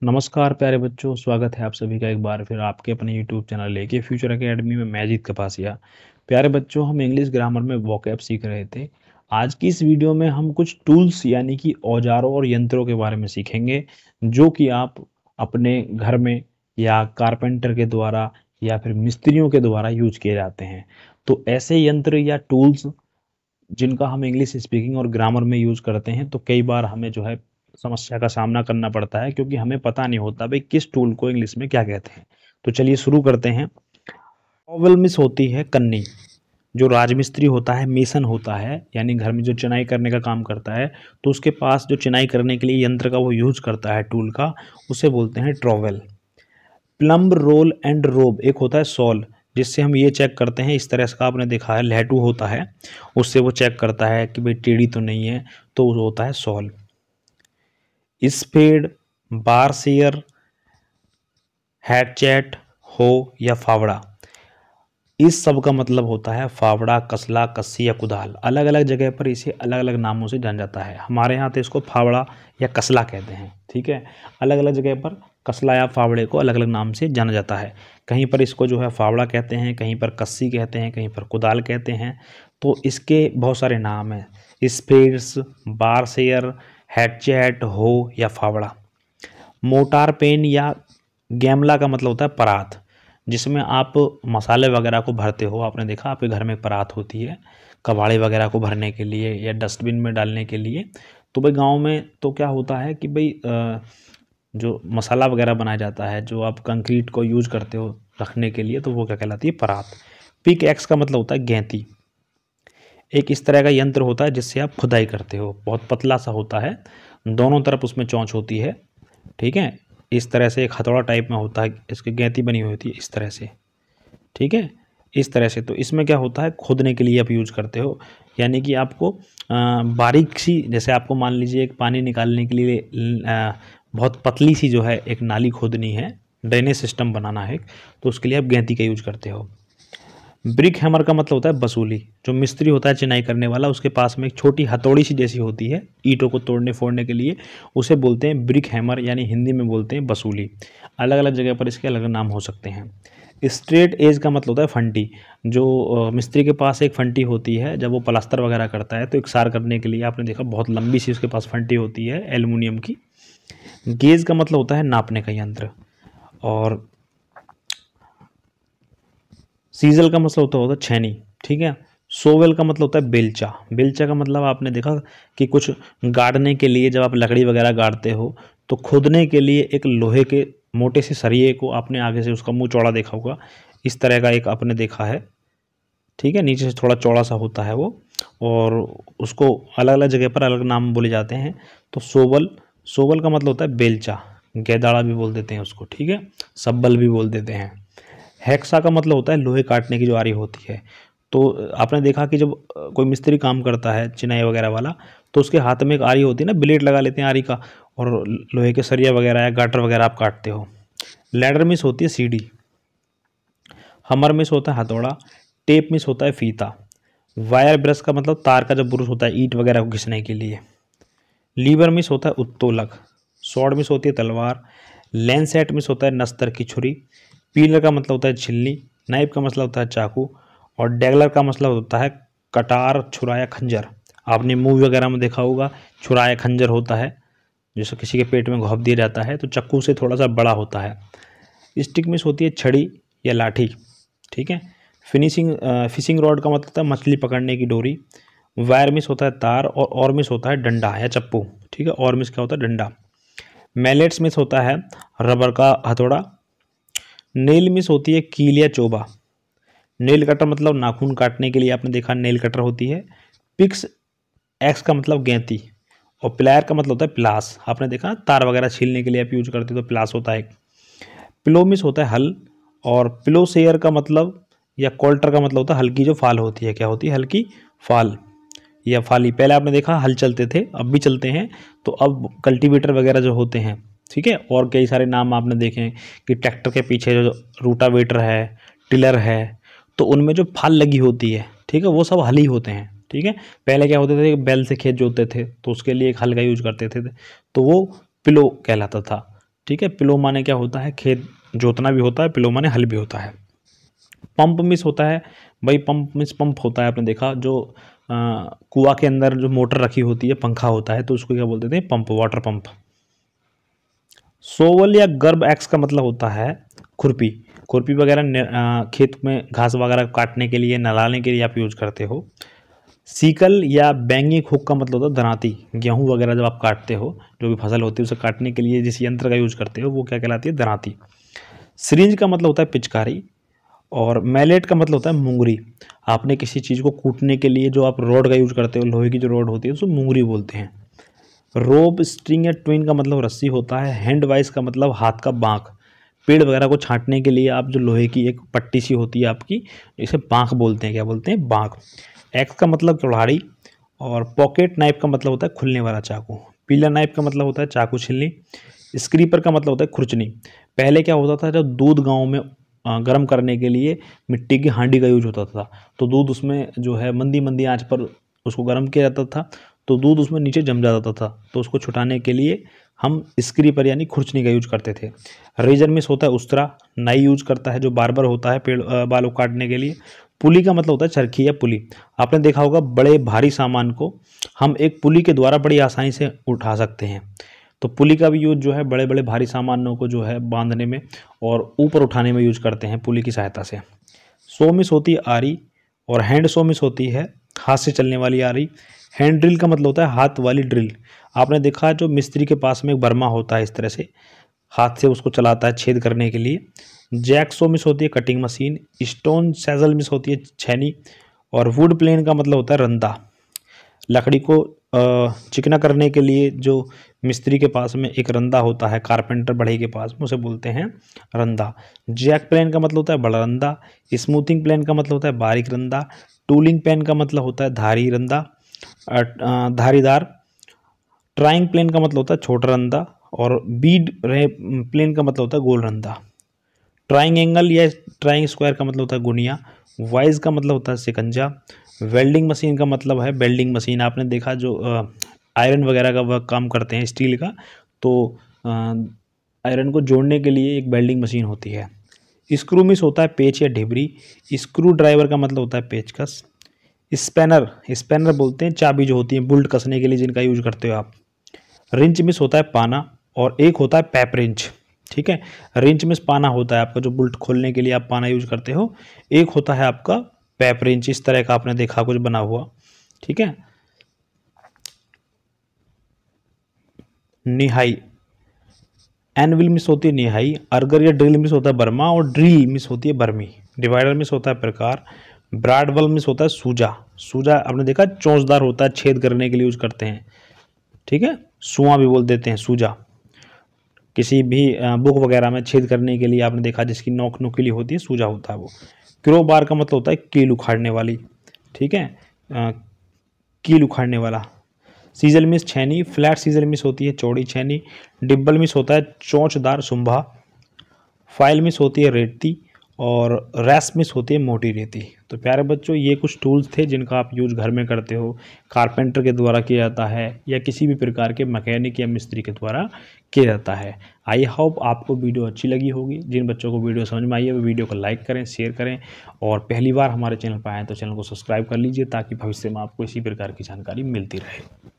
नमस्कार प्यारे बच्चों, स्वागत है आप सभी का एक बार फिर आपके अपने यूट्यूब चैनल लेके फ्यूचर एकेडमी में मैं जीत कपासिया। प्यारे बच्चों, हम इंग्लिश ग्रामर में वोकैब सीख रहे थे। आज की इस वीडियो में हम कुछ टूल्स यानी कि औजारों और यंत्रों के बारे में सीखेंगे जो कि आप अपने घर में या कारपेंटर के द्वारा या फिर मिस्त्रियों के द्वारा यूज किए जाते हैं। तो ऐसे यंत्र या टूल्स जिनका हम इंग्लिश स्पीकिंग और ग्रामर में यूज़ करते हैं, तो कई बार हमें जो है समस्या का सामना करना पड़ता है, क्योंकि हमें पता नहीं होता भाई किस टूल को इंग्लिश में क्या कहते हैं। तो चलिए शुरू करते हैं। ट्रॉवेल मिस होती है कन्नी। जो राजमिस्त्री होता है, मेसन होता है, यानी घर में जो चिनाई करने का काम करता है, तो उसके पास जो चिनाई करने के लिए यंत्र का वो यूज करता है टूल का, उसे बोलते हैं ट्रॉवेल। प्लम्ब रोल एंड रोब एक होता है सॉल, जिससे हम ये चेक करते हैं, इस तरह का आपने देखा है लहटू होता है, उससे वो चेक करता है कि भाई टेढ़ी तो नहीं है, तो वो होता है सॉल। स्पेड, बारसेयर, हैचेट, हो या फावड़ा, इस सब का मतलब होता है फावड़ा, कसला, कस्सी या कुदाल। अलग अलग जगह पर इसे अलग अलग नामों से जाना जाता है। हमारे यहाँ तो इसको फावड़ा या कसला कहते हैं, ठीक है। अलग अलग जगह पर कसला या फावड़े को अलग अलग नाम से जाना जाता है। कहीं पर इसको जो है फावड़ा कहते हैं, कहीं पर कस्सी कहते हैं, कहीं पर कुदाल कहते हैं। तो इसके बहुत सारे नाम हैं: स्पेड्स, बारसेयर, हैचेट, हो या फावड़ा। मोटार पेन या गैमला का मतलब होता है परात, जिसमें आप मसाले वगैरह को भरते हो। आपने देखा आपके घर में परात होती है कबाड़े वगैरह को भरने के लिए या डस्टबिन में डालने के लिए। तो भाई गांव में तो क्या होता है कि भाई जो मसाला वगैरह बनाया जाता है, जो आप कंक्रीट को यूज करते हो रखने के लिए, तो वो क्या कहलाती है? परात। पिक एक्स का मतलब होता है गैंती। एक इस तरह का यंत्र होता है जिससे आप खुदाई करते हो, बहुत पतला सा होता है, दोनों तरफ उसमें चोंच होती है, ठीक है। इस तरह से एक हथौड़ा टाइप में होता है, इसकी गैंती बनी हुई होती है इस तरह से, ठीक है, इस तरह से। तो इसमें क्या होता है, खोदने के लिए आप यूज करते हो, यानी कि आपको बारीक सी, जैसे आपको मान लीजिए एक पानी निकालने के लिए बहुत पतली सी जो है एक नाली खोदनी है, ड्रेनेज सिस्टम बनाना है, तो उसके लिए आप गैंती का यूज करते हो। ब्रिक हैमर का मतलब होता है बसूली। जो मिस्त्री होता है चिनाई करने वाला, उसके पास में एक छोटी हथौड़ी सी जैसी होती है ईंटों को तोड़ने फोड़ने के लिए, उसे बोलते हैं ब्रिक हैमर, यानी हिंदी में बोलते हैं बसूली। अलग अलग जगह पर इसके अलग नाम हो सकते हैं। स्ट्रेट एज का मतलब होता है फंटी। जो मिस्त्री के पास एक फंटी होती है, जब वो प्लास्टर वगैरह करता है तो इकसार करने के लिए, आपने देखा बहुत लंबी सी उसके पास फंटी होती है एल्युमिनियम की। गेज का मतलब होता है नापने का यंत्र। और सीजल का मतलब होता है छेनी, ठीक है। सोवेल का मतलब होता है बेलचा। बेलचा का मतलब आपने देखा कि कुछ गाड़ने के लिए, जब आप लकड़ी वगैरह गाड़ते हो, तो खोदने के लिए एक लोहे के मोटे से सरिये को आपने आगे से उसका मुंह चौड़ा देखा होगा, इस तरह का एक आपने देखा है, ठीक है। नीचे से थोड़ा चौड़ा सा होता है वो, और उसको अलग अलग जगह पर अलग नाम बोले जाते हैं। तो सोवल, सोवल का मतलब होता है बेलचा, गेदाड़ा भी बोल देते हैं उसको, ठीक है, सब्बल भी बोल देते हैं। हेक्सा का मतलब होता है लोहे काटने की जो आरी होती है। तो आपने देखा कि जब कोई मिस्त्री काम करता है चिनाई वगैरह वाला, तो उसके हाथ में एक आरी होती है ना, ब्लेड लगा लेते हैं आरी का, और लोहे के सरिया वगैरह या गाटर वगैरह आप काटते हो। लैडर मिस होती है सीढ़ी। हमर मिस होता है हथौड़ा। टेप मिस होता है फीता। वायर ब्रश का मतलब तार का जो ब्रश होता है ईंट वगैरह को घिसने के लिए। लीवर मिस होता है उत्तोलक। स्वॉर्ड मिस होती है तलवार। लैंसेट मिस होता है नस्तर की छुरी। पीलर का मतलब होता है छिलनी। नाइफ का मतलब होता है चाकू। और डैगलर का मतलब होता है कटार, छुरा या खंजर। आपने मूवी वगैरह में देखा होगा, छुरा या खंजर होता है, जैसे किसी के पेट में घोंप दिया जाता है, तो चक्कू से थोड़ा सा बड़ा होता है। स्टिक मिस होती है छड़ी या लाठी, ठीक है। फिशिंग रॉड का मतलब होता है मछली पकड़ने की डोरी। वायर मिस होता है तार, और मिस होता है डंडा या चप्पू, ठीक है। और मिस क्या होता है? डंडा। मैलेट्स मिस होता है रबर का हथौड़ा। नेल मिस होती है कील या चोबा। नेल कटर मतलब नाखून काटने के लिए, आपने देखा नेल कटर होती है। पिक्स एक्स का मतलब गेंती। और प्लायर का मतलब होता है प्लास, आपने देखा तार वगैरह छीलने के लिए आप यूज करते हो तो प्लास होता है। प्लो मिस होता है हल। और प्लो शेयर का मतलब या कोल्टर का मतलब होता है हल्की जो फाल होती है, क्या होती है? हल्की फाल या फाली। पहले आपने देखा हल चलते थे, अब भी चलते हैं, तो अब कल्टीवेटर वगैरह जो होते हैं, ठीक है। और कई सारे नाम आपने देखे हैं कि ट्रैक्टर के पीछे जो रूटावेटर है, टिलर है, तो उनमें जो फाल लगी होती है, ठीक है, वो सब हल ही होते हैं, ठीक है। पहले क्या होते थे, बैल से खेत जोतते थे, तो उसके लिए एक हल का यूज करते थे, तो वो प्लो कहलाता था। ठीक है। प्लो माने क्या होता है, खेत जोतना भी होता है, प्लो माने हल भी होता है। पंप मिस होता है भाई, पंप मिस पंप होता है, आपने देखा जो कुआं के अंदर जो मोटर रखी होती है, पंखा होता है, तो उसको क्या बोलते थे, पंप, वाटर पंप। सोवल या गर्ब एक्स का मतलब होता है खुरपी। खुरपी वगैरह खेत में घास वगैरह काटने के लिए, नलाने के लिए आप यूज करते हो। सीकल या बैंगी हुक का मतलब होता है दरांती। गेहूं वगैरह जब आप काटते हो, जो भी फसल होती है उसे काटने के लिए जिस यंत्र का यूज करते हो वो क्या कहलाती है, दरांती। सिरिंज का मतलब होता है पिचकारी। और मैलेट का मतलब होता है मुंगरी। आपने किसी चीज़ को कूटने के लिए जो आप रॉड का यूज करते हो, लोहे की जो रॉड होती है उसको मुंगरी बोलते हैं। रोप, स्ट्रिंग या ट्विन का मतलब रस्सी होता है। हैंड वाइस का मतलब हाथ का बांक। पेड़ वगैरह को छांटने के लिए आप जो लोहे की एक पट्टी सी होती है आपकी, इसे बांक बोलते हैं। क्या बोलते हैं, बांक। एक्स का मतलब कुल्हाड़ी। और पॉकेट नाइफ का मतलब होता है खुलने वाला चाकू। पीला नाइफ का मतलब होता है चाकू छिलनी। स्क्रीपर का मतलब होता है खुरचनी। पहले क्या होता था, जब दूध गांव में गर्म करने के लिए मिट्टी की हांडी का यूज होता था, तो दूध उसमें जो है मंदी मंदी आंच पर उसको गर्म किया जाता था, तो दूध उसमें नीचे जम जाता था, तो उसको छुटाने के लिए हम स्क्रीपर यानी खुरचनी का यूज करते थे। रेजर मिस होता है उस्तरा। नाई यूज करता है जो बार्बर होता है पेड़ बालों काटने के लिए। पुली का मतलब होता है चरखी या पुली। आपने देखा होगा बड़े भारी सामान को हम एक पुली के द्वारा बड़ी आसानी से उठा सकते हैं, तो पुली का भी यूज जो है बड़े बड़े भारी सामानों को जो है बांधने में और ऊपर उठाने में यूज करते हैं पुली की सहायता से। सो मिस होती है आरी। और हैंड सो मिस होती है हाथ से चलने वाली आरी। हैंड ड्रिल का मतलब होता है हाथ वाली ड्रिल। आपने देखा है जो मिस्त्री के पास में एक बर्मा होता है, इस तरह से हाथ से उसको चलाता है छेद करने के लिए। जैक सो मिस होती है कटिंग मशीन। स्टोन सैजल मिस होती है छेनी। और वुड प्लेन का मतलब होता है रंदा। लकड़ी को चिकना करने के लिए जो मिस्त्री के पास में एक रंदा होता है, कारपेंटर बढ़ई के पास में, उसे बोलते हैं रंदा। जैक प्लेन का मतलब होता है बड़ा रंदा। स्मूथिंग प्लेन का मतलब होता है बारीक रंदा। टूलिंग पेन का मतलब होता है धारी रंदा, धारीदार। ट्राइंग प्लेन का मतलब होता है छोटा रंदा। और बीड प्लेन का मतलब होता है गोल रंदा। ट्राइंग एंगल या ट्राइंग स्क्वायर का मतलब होता है गुनिया। वाइज का मतलब होता है सिकंजा। वेल्डिंग मशीन का मतलब है बेल्डिंग मशीन। आपने देखा जो आयरन वगैरह का वर्क काम करते हैं स्टील का, तो आयरन को जोड़ने के लिए एक बेल्डिंग मशीन होती है। स्क्रू मिस होता है पेच या ढिबरी। स्क्रू ड्राइवर का मतलब होता है पेचकस। स्पैनर, स्पैनर बोलते हैं चाबी जो होती है बुल्ट कसने के लिए जिनका यूज करते हो आप। रिंच मिस होता है पाना। और एक होता है पैप रिंच। ठीक है, रिंच मिस पाना होता है आपका जो बुल्ट खोलने के लिए आप पाना यूज करते हो। एक होता है आपका पैप रिंच, इस तरह का आपने देखा कुछ बना हुआ। ठीक है। निहाई, एनविल मिस होती है निहाई। अर्गर या ड्रिल मिस होता है बर्मा। और ड्रिल मिस होती है बर्मी। डिवाइडर मिस होता है प्रकार। ब्राडवल मिस होता है सूजा। सूजा आपने देखा चोंचदार होता है, छेद करने के लिए यूज करते हैं। ठीक है, सुआ भी बोल देते हैं सूजा। किसी भी बुक वगैरह में छेद करने के लिए आपने देखा जिसकी नोक नुकीली होती है, सूजा होता है वो। क्रो बार का मतलब होता है कील उखाड़ने वाली। ठीक है, कील उखाड़ने वाला। सीजल मिस छैनी। फ्लैट सीजल मिस होती है चौड़ी छैनी। डिब्बल मिस होता है चोंचदार सुंभा। फाइल मिस होती है रेती। और रैस मिस होती है मोटी रेती। तो प्यारे बच्चों, ये कुछ टूल्स थे जिनका आप यूज़ घर में करते हो, कारपेंटर के द्वारा किया जाता है या किसी भी प्रकार के मैकेनिक या मिस्त्री के द्वारा किया जाता है। आई होप आपको वीडियो अच्छी लगी होगी। जिन बच्चों को वीडियो समझ में आई है वो वीडियो को लाइक करें, शेयर करें, और पहली बार हमारे चैनल पर आएँ तो चैनल को सब्सक्राइब कर लीजिए ताकि भविष्य में आपको इसी प्रकार की जानकारी मिलती रहे।